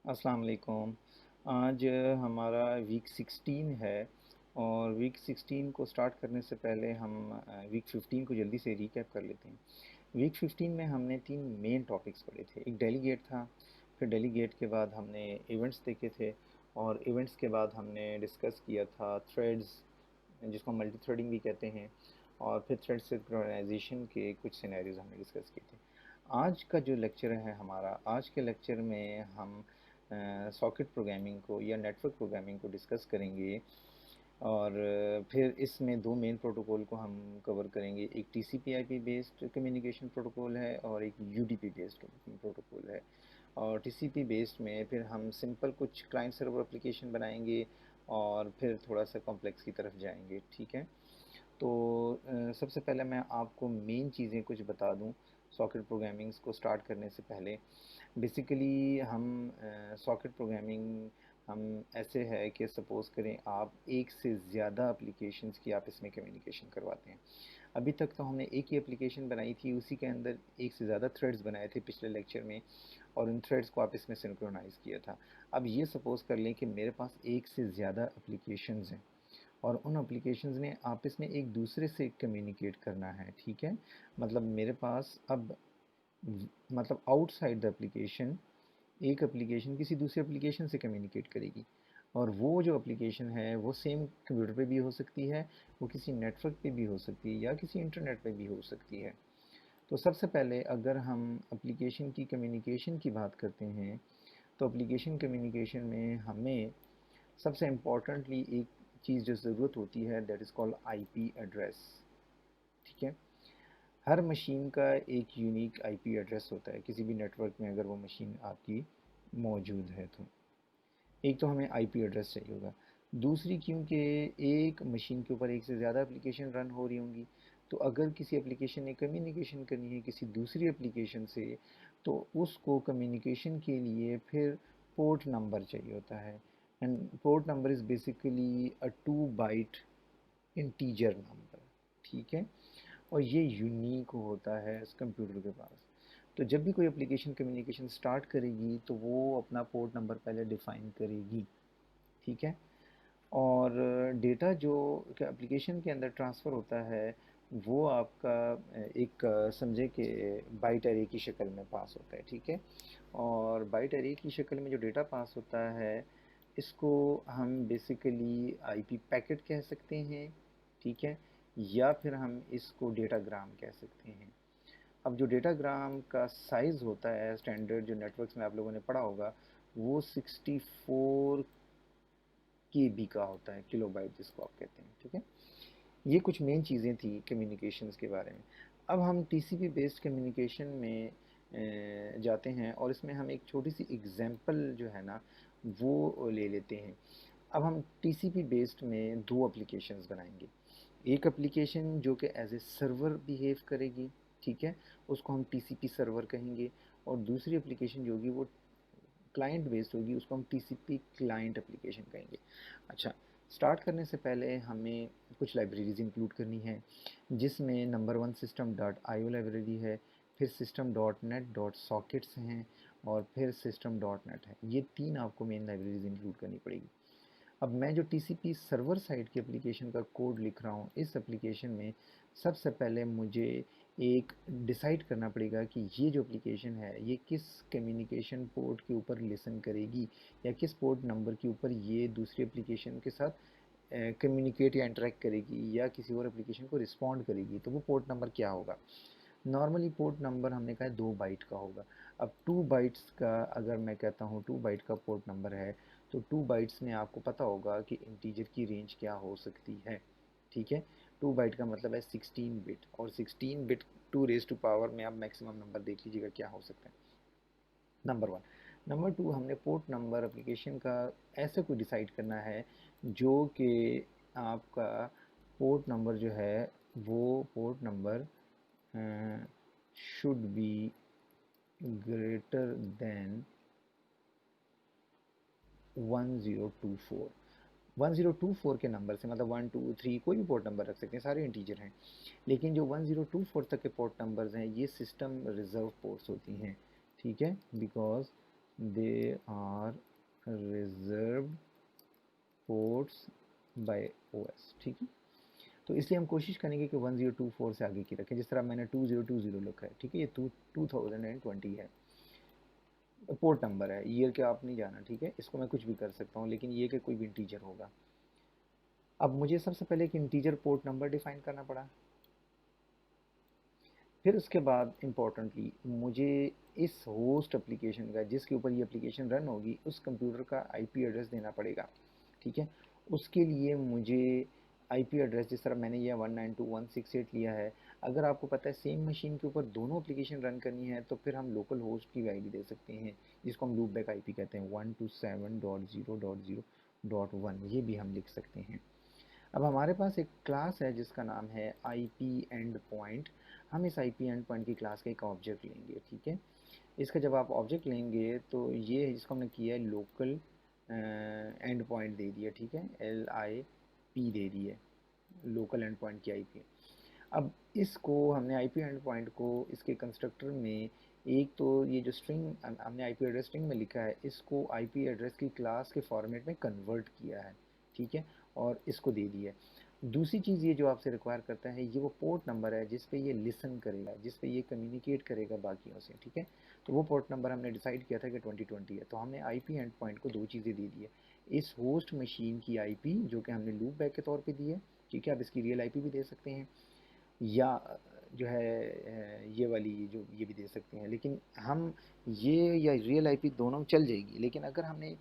अस्सलाम वालेकुम। आज हमारा वीक 16 है और वीक 16 को स्टार्ट करने से पहले हम वीक 15 को जल्दी से रीकैप कर लेते हैं। वीक 15 में हमने 3 मेन टॉपिक्स पढ़े थे। एक डेलीगेट था, फिर डेलीगेट के बाद हमने इवेंट्स देखे थे और इवेंट्स के बाद हमने डिस्कस किया था थ्रेड्स, जिसको मल्टी थ्रेडिंग भी कहते हैं, और फिर थ्रेड सिंक्रोनाइजेशन के कुछ सिनेरियोज हमने डिस्कस किए थे। आज का जो लेक्चर है हमारा, आज के लेक्चर में हम सॉकेट प्रोग्रामिंग को या नेटवर्क प्रोग्रामिंग को डिस्कस करेंगे और फिर इसमें दो मेन प्रोटोकॉल को हम कवर करेंगे। एक TCP IP based communication protocol है और एक यूडीपी बेस्ड प्रोटोकॉल है। और टीसीपी बेस्ड में फिर हम सिंपल कुछ क्लाइंट सर्वर एप्लीकेशन बनाएंगे और फिर थोड़ा सा कॉम्प्लेक्स की तरफ जाएंगे। ठीक है, तो सबसे पहले मैं आपको मेन चीज़ें कुछ बता दूं सॉकेट प्रोग्रामिंग्स को स्टार्ट करने से पहले। बेसिकली हम सॉकेट प्रोग्रामिंग हम ऐसे है कि सपोज़ करें आप एक से ज़्यादा एप्लीकेशंस की आप इसमें कम्युनिकेशन करवाते हैं। अभी तक तो हमने एक ही एप्लीकेशन बनाई थी, उसी के अंदर एक से ज़्यादा थ्रेड्स बनाए थे पिछले लेक्चर में, और उन थ्रेड्स को आप इसमें सिंक्रोनाइज़ किया था। अब ये सपोज़ कर लें कि मेरे पास एक से ज़्यादा एप्लीकेशंस हैं और उन एप्लीकेशंस ने आपस में एक दूसरे से कम्युनिकेट करना है। ठीक है, मतलब मेरे पास अब मतलब आउटसाइड द एप्लीकेशन एक एप्लीकेशन किसी दूसरे एप्लीकेशन से कम्युनिकेट करेगी, और वो जो एप्लीकेशन है वो सेम कंप्यूटर पे भी हो सकती है, वो किसी नेटवर्क पे भी हो सकती है या किसी इंटरनेट पे भी हो सकती है। तो सबसे पहले अगर हम एप्लीकेशन की कम्युनिकेशन की बात करते हैं तो एप्लीकेशन कम्युनिकेशन में हमें सबसे इम्पॉर्टेंटली एक चीज़ जो ज़रूरत होती है that is called IP address. ठीक है, हर मशीन का एक यूनिक आईपी एड्रेस होता है किसी भी नेटवर्क में अगर वो मशीन आपकी मौजूद है तो। एक तो हमें आईपी एड्रेस चाहिए होगा, दूसरी क्योंकि एक मशीन के ऊपर एक से ज़्यादा एप्लीकेशन रन हो रही होंगी, तो अगर किसी एप्लीकेशन ने कम्युनिकेशन करनी है किसी दूसरी एप्लीकेशन से तो उसको कम्युनिकेशन के लिए फिर पोर्ट नंबर चाहिए होता है। And port number is basically a 2 byte integer number. ठीक है, और ये यूनिक होता है इस कंप्यूटर के पास। तो जब भी कोई एप्लीकेशन कम्युनिकेशन स्टार्ट करेगी तो वो अपना पोर्ट नंबर पहले डिफ़ाइन करेगी। ठीक है, और डेटा जो एप्लीकेशन के अंदर ट्रांसफ़र होता है वो आपका एक समझे कि बाइट एरे की शक्ल में पास होता है। ठीक है, और बाइट एरे की शक्ल में जो डेटा पास होता है इसको हम बेसिकली आईपी पैकेट कह सकते हैं। ठीक है, या फिर हम इसको डेटाग्राम कह सकते हैं। अब जो डेटाग्राम का साइज़ होता है स्टैंडर्ड जो नेटवर्क्स में आप लोगों ने पढ़ा होगा वो 64 KB का होता है, किलोबाइट जिसको आप कहते हैं। ठीक है, ये कुछ मेन चीज़ें थी कम्युनिकेशंस के बारे में। अब हम टीसीपी बेस्ड कम्युनिकेशन में जाते हैं और इसमें हम एक छोटी सी एग्जांपल जो है ना वो ले लेते हैं। अब हम टीसीपी बेस्ड में दो एप्लीकेशंस बनाएंगे। एक एप्लीकेशन जो कि एज ए सर्वर बिहेव करेगी, ठीक है, उसको हम टीसीपी सर्वर कहेंगे, और दूसरी एप्लीकेशन जो होगी वो क्लाइंट बेस्ड होगी, उसको हम टीसीपी क्लाइंट एप्लीकेशन कहेंगे। अच्छा, स्टार्ट करने से पहले हमें कुछ लाइब्रेरीज इंक्लूड करनी है, जिसमें number 1 system dot IO library है, फिर system dot net dot sockets हैं, और फिर सिस्टम डॉट नेट है। ये तीन आपको मेन लाइब्रेरीज इंक्लूड करनी पड़ेगी। अब मैं जो टीसीपी सर्वर साइड की एप्लीकेशन का कोड लिख रहा हूँ, इस एप्लीकेशन में सबसे पहले मुझे एक डिसाइड करना पड़ेगा कि ये जो एप्लीकेशन है ये किस कम्युनिकेशन पोर्ट के ऊपर लिसन करेगी, या किस पोर्ट नंबर के ऊपर ये दूसरी एप्लीकेशन के साथ कम्युनिकेट या इंटरेक्ट करेगी या किसी और एप्लीकेशन को रिस्पॉन्ड करेगी। तो वो पोर्ट नंबर क्या होगा? नॉर्मली पोर्ट नंबर हमने कहा है 2 बाइट का होगा। अब 2 बाइट्स का अगर मैं कहता हूँ 2 बाइट का पोर्ट नंबर है तो 2 बाइट्स में आपको पता होगा कि इंटीजर की रेंज क्या हो सकती है। ठीक है, 2 बाइट का मतलब है 16 बिट, और 16 बिट 2 रेज़ टू पावर में आप मैक्सिमम नंबर देख लीजिएगा क्या हो सकता है। नंबर 1। नंबर 2, हमने पोर्ट नंबर एप्लीकेशन का ऐसे कोई डिसाइड करना है जो कि आपका पोर्ट नंबर जो है वो port number should be greater than 1024। 1024 के नंबर से मतलब 1 2 3 कोई भी पोर्ट नंबर रख सकते हैं, सारे इंटीजर हैं, लेकिन जो 1024 तक के पोर्ट नंबर्स हैं ये सिस्टम रिजर्व पोर्ट्स होती हैं। ठीक है, because they are reserve ports by OS, ठीक है। तो इसलिए हम कोशिश करेंगे कि 1024 से आगे की रखें, जिस तरह मैंने 2020 लिखा है, ठीक है। ये 2020 है, पोर्ट नंबर है, ईयर के आप नहीं जाना, ठीक है। इसको मैं कुछ भी कर सकता हूँ, लेकिन ये कि कोई भी इंटीजर होगा। अब मुझे सबसे पहले एक इंटीजर पोर्ट नंबर डिफाइन करना पड़ा, फिर उसके बाद इम्पोर्टेंटली मुझे इस होस्ट एप्लीकेशन का, जिसके ऊपर ये एप्लीकेशन रन होगी, उस कंप्यूटर का आईपी एड्रेस देना पड़ेगा, ठीक है। उसके लिए मुझे आईपी एड्रेस, जिस तरह मैंने यह 192.168 लिया है, अगर आपको पता है सेम मशीन के ऊपर दोनों एप्लीकेशन रन करनी है तो फिर हम लोकल होस्ट की आईडी दे सकते हैं, जिसको हम लूप बैक आईपी कहते हैं, 127.0.0.1, ये भी हम लिख सकते हैं। अब हमारे पास एक क्लास है जिसका नाम है IP एंड पॉइंट। हम इस IP एंड पॉइंट की क्लास का एक ऑब्जेक्ट लेंगे, ठीक है। इसका जब आप ऑब्जेक्ट लेंगे तो ये जिसको हमने किया है लोकल एंड पॉइंट दे दिया, ठीक है, LIP दे दी है, लोकल एंड पॉइंट की IP। अब इसको हमने IP एंड पॉइंट को इसके कंस्ट्रक्टर में, एक तो ये जो स्ट्रिंग हमने IP एड्रेस स्ट्रिंग में लिखा है, इसको IP एड्रेस की क्लास के फॉर्मेट में कन्वर्ट किया है, ठीक है, और इसको दे दिया है। दूसरी चीज़ ये जो आपसे रिक्वायर करता है, ये वो पोर्ट नंबर है जिस पे ये लिसन करेगा, जिस पे ये कम्युनिकेट करेगा बाकियों से, ठीक है। तो वो पोर्ट नंबर हमने डिसाइड किया था कि 2020 है, तो हमने IP एंड पॉइंट को दो चीज़ें दे दी है। इस होस्ट मशीन की IP जो कि हमने लूप बैक के तौर पे दी है, ठीक है। आप इसकी रियल IP भी दे सकते हैं, या जो है ये वाली जो ये भी दे सकते हैं, लेकिन हम ये या रियल आईपी दोनों चल जाएगी। लेकिन अगर हमने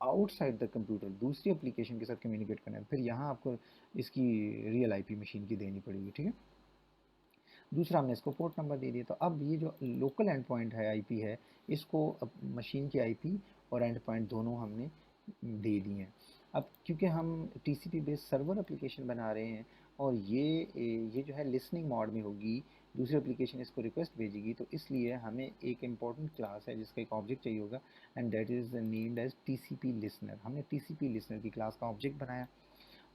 आउटसाइड द कंप्यूटर दूसरी एप्लीकेशन के साथ कम्युनिकेट करना है, फिर यहाँ आपको इसकी रियल आईपी मशीन की देनी पड़ेगी, ठीक है। दूसरा हमने इसको पोर्ट नंबर दे दिया। तो अब ये जो लोकल एंड पॉइंट है, आईपी है, इसको अब मशीन की आईपी और एंड पॉइंट दोनों हमने दे दिए हैं। अब क्योंकि हम टीसीपी बेस्ड सर्वर एप्लीकेशन बना रहे हैं और ये जो है लिसनिंग मोड में होगी, दूसरी एप्लीकेशन इसको रिक्वेस्ट भेजेगी, तो इसलिए हमें एक इम्पॉर्टेंट क्लास है जिसका एक ऑब्जेक्ट चाहिए होगा, and that is named as TCP listener. हमने टीसीपी लिसनर की क्लास का ऑब्जेक्ट बनाया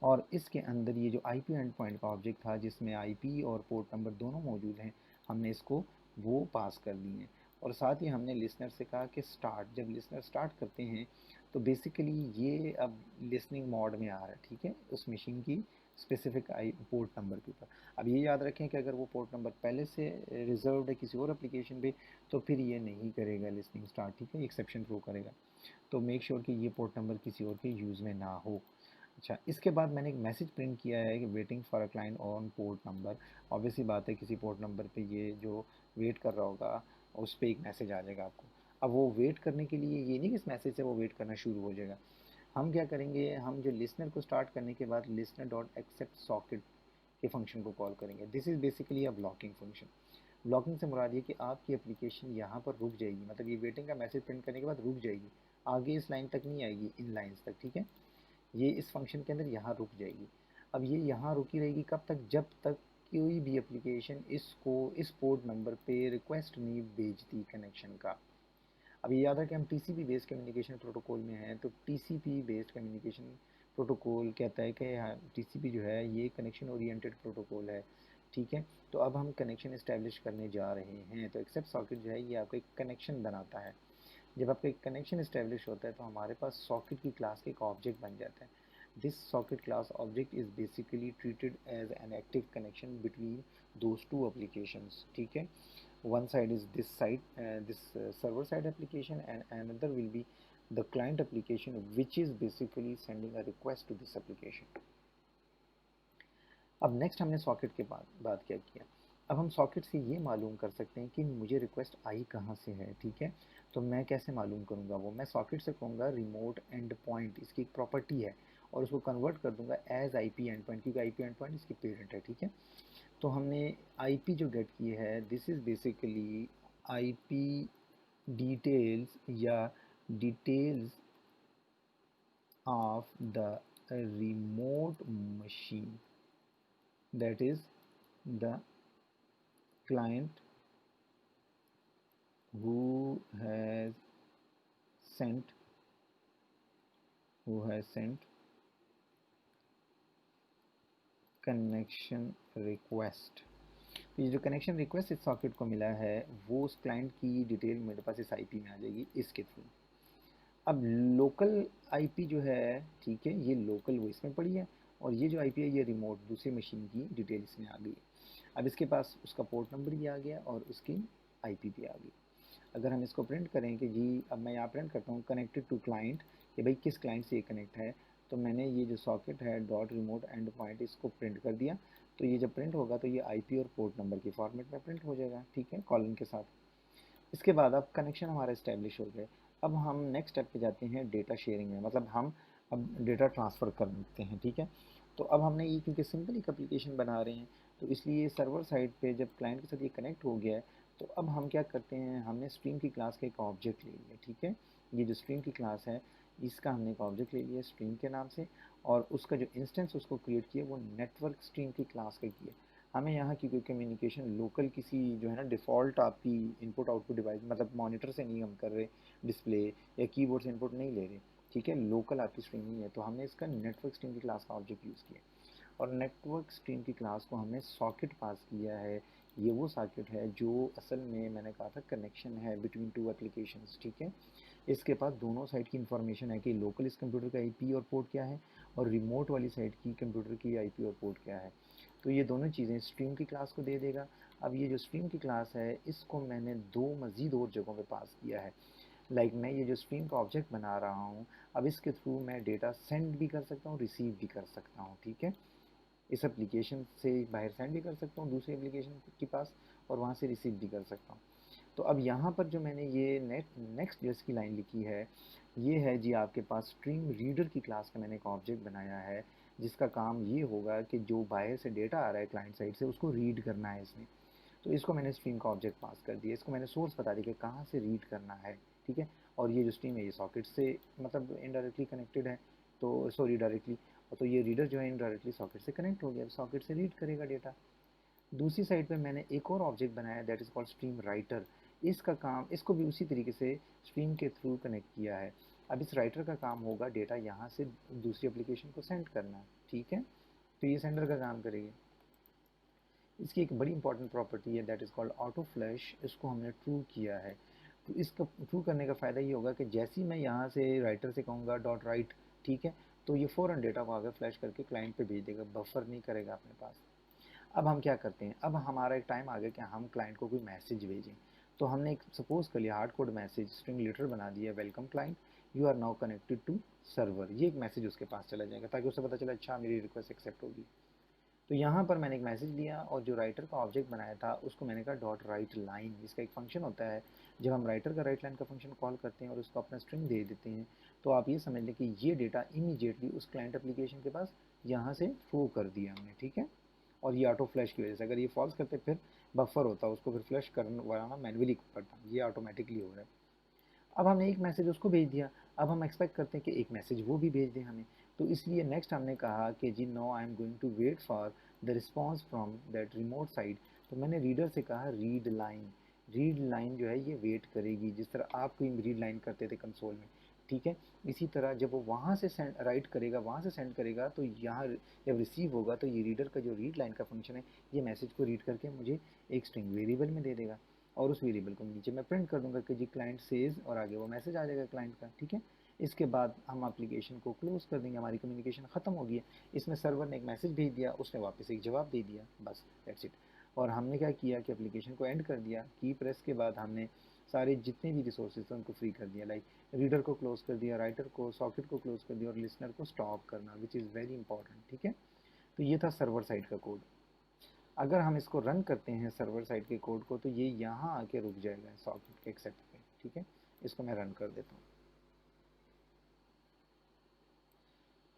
और इसके अंदर ये जो आईपी एंड पॉइंट का ऑब्जेक्ट था, जिसमें आईपी और पोर्ट नंबर दोनों मौजूद हैं, हमने इसको वो पास कर दिए हैं। और साथ ही हमने लिसनर से कहा कि स्टार्ट, जब लिसनर स्टार्ट करते हैं तो बेसिकली ये अब लिसनिंग मोड में आ रहा है, ठीक है, उस मशीन की स्पेसिफिक आई पोर्ट नंबर के ऊपर। अब ये याद रखें कि अगर वो पोर्ट नंबर पहले से रिजर्व्ड है किसी और एप्लीकेशन पे, तो फिर ये नहीं करेगा लिसनिंग स्टार्ट, ठीक है, एक्सेप्शन थ्रो करेगा। तो मेक श्योर कि ये पोर्ट नंबर किसी और के यूज़ में ना हो। अच्छा, इसके बाद मैंने एक मैसेज प्रिंट किया है कि waiting for a client on port number. Obviously बात है, किसी पोर्ट नंबर पे ये जो वेट कर रहा होगा उस पर एक मैसेज आ जाएगा आपको। अब वो वेट करने के लिए ये नहीं कि इस मैसेज से वो वेट करना शुरू हो जाएगा। हम क्या करेंगे, हम जो लिसनर को स्टार्ट करने के बाद लिसनर डॉट एक्सेप्ट सॉकेट के फंक्शन को कॉल करेंगे। This is basically a blocking function. Blocking से मुराद ये कि आपकी एप्लीकेशन यहाँ पर रुक जाएगी, मतलब ये वेटिंग का मैसेज प्रिंट करने के बाद रुक जाएगी, आगे इस लाइन तक नहीं आएगी, इन लाइन्स तक, ठीक है। ये इस फंक्शन के अंदर यहाँ रुक जाएगी। अब ये यहाँ रुकी रहेगी कब तक, जब तक कोई भी एप्लीकेशन इसको इस पोर्ट नंबर पे रिक्वेस्ट नहीं भेजती कनेक्शन का। अब ये याद है कि हम टीसीपी बेस्ड कम्युनिकेशन प्रोटोकॉल में हैं, तो टीसीपी बेस्ड कम्युनिकेशन प्रोटोकॉल कहता है कि टीसीपी जो है ये कनेक्शन ओरिएंटेड प्रोटोकॉल है, ठीक है। तो अब हम कनेक्शन इस्टेब्लिश करने जा रहे हैं, तो एक्सेप्ट सॉकेट जो है ये आपको एक कनेक्शन बनाता है। जब आपका एक कनेक्शन इस्टेब्लिश होता है तो हमारे पास सॉकेट की क्लास का एक ऑब्जेक्ट बन जाता है। This socket class object is basically treated as an active connection between those two applications, ठीक है। One side is this side, this server side application, and another will be the client application, which is basically sending a request to this application. अब next हमने socket के बाद क्या किया, अब हम सॉकेट से ये मालूम कर सकते हैं कि मुझे रिक्वेस्ट आई कहाँ से है, ठीक है। तो मैं कैसे मालूम करूँगा, वो मैं सॉकेट से कहूँगा रिमोट एंड पॉइंट, इसकी एक प्रॉपर्टी है, और उसको कन्वर्ट कर दूंगा एज आईपी एंड पॉइंट, क्योंकि आईपी एंड पॉइंट इसकी पेरेंट है, ठीक है। तो हमने आईपी जो गेट की है, this is basically IP details या details of the remote machine, that is the client who has sent connection request, तो ये जो कनेक्शन रिक्वेस्ट इस सॉकेट को मिला है वो उस क्लाइंट की डिटेल मेरे पास इस आईपी में आ जाएगी इसके थ्रू। अब लोकल आईपी जो है, ठीक है, ये लोकल वो इसमें पड़ी है, और ये जो आईपी है ये रिमोट दूसरी मशीन की डिटेल इसमें आ गई। अब इसके पास उसका पोर्ट नंबर भी आ गया और उसकी आईपी भी आ गई। अगर हम इसको प्रिंट करें कि जी, अब मैं यहाँ प्रिंट करता हूँ कनेक्टेड टू क्लाइंट, कि भाई किस क्लाइंट से ये कनेक्ट है, तो मैंने ये जो सॉकेट है डॉट रिमोट एंड पॉइंट इसको प्रिंट कर दिया। तो ये जब प्रिंट होगा तो ये आईपी और पोर्ट नंबर के फॉर्मेट में प्रिंट हो जाएगा, ठीक है, कॉलन के साथ। इसके बाद अब कनेक्शन हमारा इस्टेब्लिश हो गया। अब हम नेक्स्ट स्टेप पे जाते हैं डेटा शेयरिंग में, मतलब हम अब डेटा ट्रांसफ़र करते हैं, ठीक है। तो अब हमने ये क्योंकि सिंपल एक एप्लीकेशन बना रहे हैं, तो इसलिए सर्वर साइड पे जब क्लाइंट के साथ ये कनेक्ट हो गया है, तो अब हम क्या करते हैं, हमने स्ट्रीम की क्लास का एक ऑब्जेक्ट ले लिया, ठीक है। ये जो स्ट्रीम की क्लास है इसका हमने एक ऑब्जेक्ट ले लिया स्ट्रीम के नाम से, और उसका जो इंस्टेंस उसको क्रिएट किया वो नेटवर्क स्ट्रीम की क्लास का किया। हमें यहाँ की कोई कम्युनिकेशन लोकल किसी जो है ना डिफ़ॉल्ट आपकी इनपुट आउटपुट डिवाइस, मतलब मॉनिटर से नहीं हम कर रहे, डिस्प्ले या कीबोर्ड से इनपुट नहीं ले रहे, ठीक है, लोकल आपकी स्ट्रीम नहीं है। तो हमने इसका नेटवर्क स्ट्रीम की क्लास का ऑब्जेक्ट यूज़ किया, और नेटवर्क स्ट्रीम की क्लास को हमने सॉकेट पास किया है। ये वो सॉकेट है जो असल में मैंने कहा था कनेक्शन है बिटवीन टू एप्लीकेशंस, ठीक है। इसके पास दोनों साइड की इन्फॉर्मेशन है कि लोकल इस कंप्यूटर का आईपी और पोर्ट क्या है, और रिमोट वाली साइड की कंप्यूटर की आईपी और पोर्ट क्या है। तो ये दोनों चीज़ें स्ट्रीम की क्लास को दे देगा। अब ये जो स्ट्रीम की क्लास है इसको मैंने दो मज़ीद और जगहों पे पास किया है। लाइक मैं ये जो स्ट्रीम का ऑब्जेक्ट बना रहा हूँ, अब इसके थ्रू मैं डेटा सेंड भी कर सकता हूँ, रिसीव भी कर सकता हूँ, ठीक है। इस एप्लीकेशन से बाहर सेंड भी कर सकता हूँ दूसरी एप्लीकेशन के पास, और वहाँ से रिसीव भी कर सकता हूँ। तो अब यहाँ पर जो मैंने ये नेक्स्ट जेस की लाइन लिखी है, ये है जी आपके पास स्ट्रीम रीडर की क्लास का मैंने एक ऑब्जेक्ट बनाया है, जिसका काम ये होगा कि जो बाहर से डेटा आ रहा है क्लाइंट साइड से उसको रीड करना है इसने। तो इसको मैंने स्ट्रीम का ऑब्जेक्ट पास कर दिया, इसको मैंने सोर्स बता दिया कि कहाँ से रीड करना है, ठीक है। और ये जो स्ट्रीम है ये सॉकेट से मतलब इनडायरेक्टली कनेक्टेड है, तो सॉरी डायरेक्टली, तो ये रीडर जो है इनडायरेक्टली सॉकेट से कनेक्ट हो गया, सॉकेट से रीड करेगा डेटा। दूसरी साइड पे मैंने एक और ऑब्जेक्ट बनाया that is called stream writer. इसका काम, इसको भी उसी तरीके से स्ट्रीम के थ्रू कनेक्ट किया है। अब इस राइटर का काम होगा डेटा यहाँ से दूसरी एप्लीकेशन को सेंड करना, ठीक है। तो ये सेंडर का काम करेगी। इसकी एक बड़ी इंपॉर्टेंट प्रॉपर्टी है that is called auto flash, इसको हमने ट्रू किया है। तो इसका ट्रू करने का फ़ायदा ये होगा कि जैसे ही मैं यहाँ से राइटर से कहूँगा डॉट राइट, ठीक है, तो ये फ़ौरन डेटा को आगे फ्लैश करके क्लाइंट पे भेज देगा, बफर नहीं करेगा अपने पास। अब हम क्या करते हैं, अब हमारा एक टाइम आ गया कि हम क्लाइंट को कोई मैसेज भेजें। तो हमने एक सपोज कर लिया hard code message string letter बना दिया, welcome client, you are now connected to server. ये एक मैसेज उसके पास चला जाएगा ताकि उसे पता चला अच्छा मेरी रिक्वेस्ट एक्सेप्ट होगी। तो यहाँ पर मैंने एक मैसेज लिया, और जो राइटर का ऑब्जेक्ट बनाया था उसको मैंने कहा डॉट राइट लाइन। इसका एक फंक्शन होता है, जब हम राइटर का राइट लाइन का फंक्शन कॉल करते हैं और उसको अपना स्ट्रिंग दे देते हैं, तो आप ये समझ लें कि ये डेटा इमीडिएटली उस क्लाइंट एप्लीकेशन के पास यहाँ से थ्रो कर दिया हमने, ठीक है। और ये ऑटो फ्लैश की वजह से, अगर ये फॉल्स करते फिर बफर होता, उसको फिर फ्लैश करना मैनुअली पड़ता, ये ऑटोमेटिकली हो रहा है। अब हमने एक मैसेज उसको भेज दिया, अब हम एक्सपेक्ट करते हैं कि एक मैसेज वो भी भेज दें हमें। तो इसलिए नेक्स्ट हमने कहा कि जी no I am going to wait for the response from that remote side. तो मैंने रीडर से कहा रीड लाइन, रीड लाइन जो है ये वेट करेगी, जिस तरह आप कोई रीड लाइन करते थे कंसोल में, ठीक है। इसी तरह जब वो वहाँ से सेंड राइट करेगा, वहाँ से सेंड करेगा, तो यहाँ जब रिसीव होगा तो ये रीडर का जो रीड लाइन का फंक्शन है ये मैसेज को रीड करके मुझे एक स्ट्रिंग वेरिएबल में दे देगा, और उस वेरिएबल को नीचे मैं प्रिंट कर दूंगा कि जी क्लाइंट सेज, और आगे वो मैसेज आ जाएगा क्लाइंट का, ठीक है। इसके बाद हम एप्लीकेशन को क्लोज कर देंगे, हमारी कम्युनिकेशन ख़त्म हो गई है। इसमें सर्वर ने एक मैसेज भेज दिया, उसने वापस एक जवाब दे दिया, बस दैट्स इट। और हमने क्या किया कि एप्लीकेशन को एंड कर दिया, की प्रेस के बाद हमने सारे जितने भी रिसोर्सेज थे उनको फ्री कर दिया, लाइक रीडर को क्लोज कर दिया, राइटर को, सॉकेट को क्लोज कर दिया, और लिसनर को स्टॉप करना, विच इज़ वेरी इंपॉर्टेंट, ठीक है। तो ये था सर्वर साइड का कोड। अगर हम इसको रन करते हैं सर्वर साइड के कोड को, तो ये यहाँ आके रुक जाएगा सॉकेट के एक्सेप्ट पे, ठीक है। इसको मैं रन कर देता हूँ।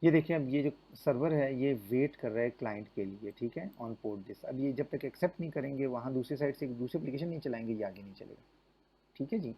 ये देखिए, अब ये जो सर्वर है ये वेट कर रहा है क्लाइंट के लिए, ठीक है, ऑन पोर्ट दिस। अब ये जब तक एक्सेप्ट नहीं करेंगे, वहाँ दूसरी साइड से दूसरी एप्लीकेशन नहीं चलाएंगे, ये आगे नहीं चलेगा, ठीक है जी।